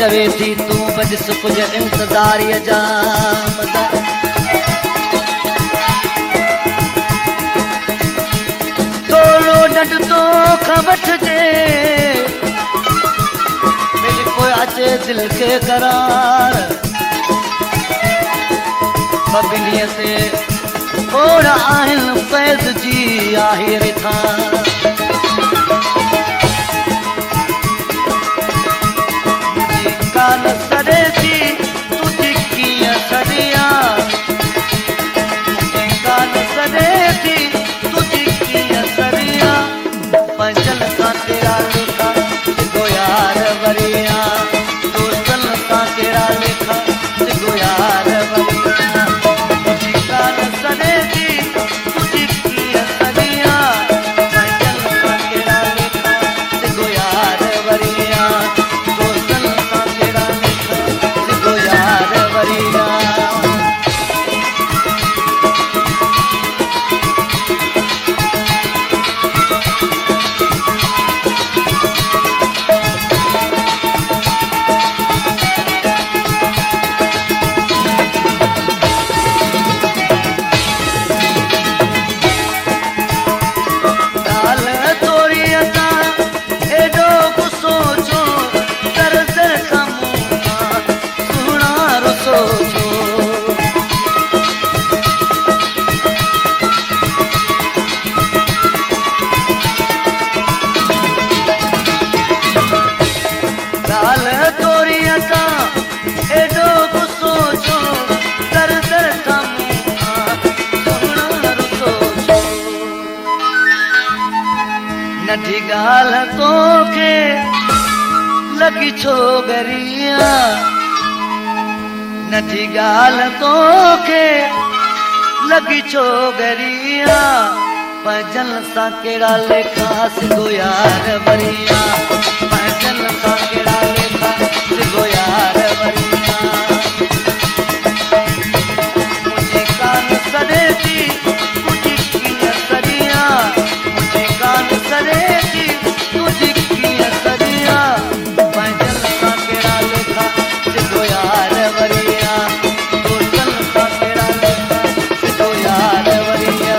चवे थी तू बजस कुछ इंतज़ारीअ जा थोरो ॾंढ तो खां वठिजे मेरी पोइ अचे दिलि खे करार बबिनीअ ते ओड़ आहिनि फैज़ जी आहिर था मुंहिंजी कान सरे थी तुझी कीअं सरिया मुंहिंजी कान सरे थी तुझी कीअं सरिया पंजन सां तेरा लेखा सिधो यार वरिया दोस्तनि सां तेरा लेखा सिधो यार वरिया मुंहिंजी कान सरे थी तुझी कीअं सरिया पंजन सां तेरा लेखा सिधो यार वरिया दोस्तनि सां तेरा लेखा सिधो यार वरिया नंढी ॻाल्हि तोखे लॻी छो गरिया नंढी ॻाल्हि तोखे लॻी छो गरिया पंहिंजन सां कहिड़ा लेखा सिधो यार वरिया पंहिंजन सां कहिड़ा लेखा सिधो यार वरिया मुंहिंजी कान सरे थी तुझी कीअं सरिया मुंहिंजी कान सरे थी तुझी कीअं सरिया पंहिंजन सां कहिड़ा लेखा सिधो यार वरिया दोस्तनि सां कहिड़ा लेखा सिधो यार वरिया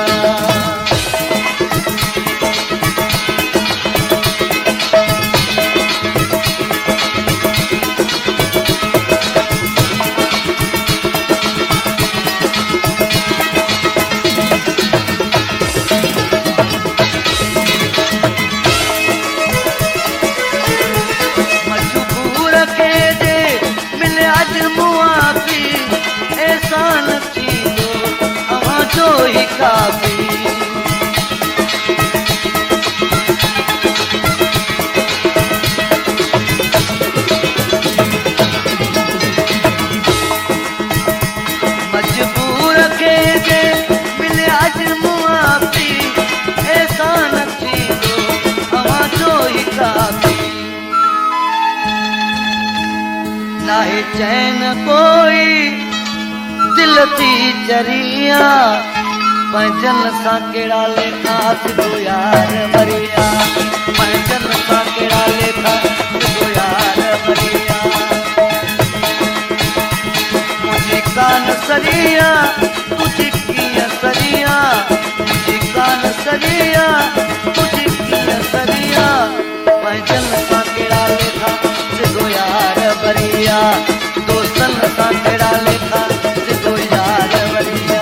काफ़ी मजबूर खे जे मिले अॼु मुआफ़ी एहसान थींदो अवां जो ई काफ़ी नाहे चैन कोई दिल थी चरिया पंहिंजन सां कहिड़ा लेखा सिधो यार वरिया पंहिंजन सां कहिड़ा लेखा सिधो यार वरिया मुंहिंजी कान सरिया तुझी कीअं सरिया मुंहिंजी कान सरिया तुझी कीअं सरिया पंहिंजन सां कहिड़ा लेखा सिधो यार वरिया दोस्तनि सां कहिड़ा लेखा सिधो यार वरिया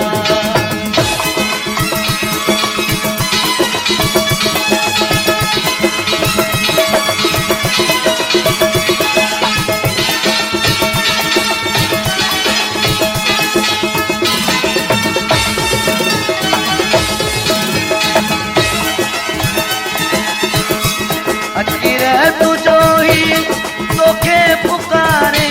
तुझो ही तोखे पुकारे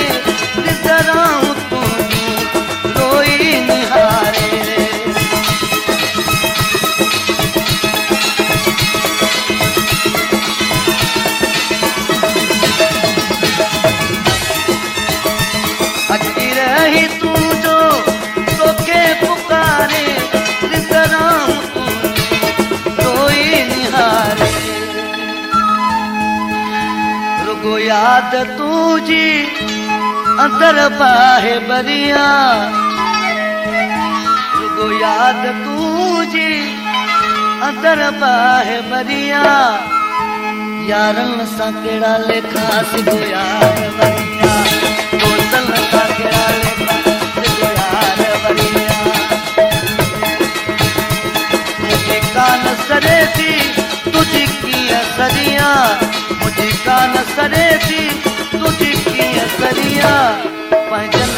याद तुझी अंदर बाहे बरिया रुगो याद तुझी अंदर बाहे बरिया यारन सां केड़ा लेखा सिगो यार बरिया दोस्तन सां केड़ा लेखा सिगो यार बरिया मुझे कान सरे थी तुझी कीअं सरिया मुझे कान सरे थी तुझी कीअं सरिया पंहिंजन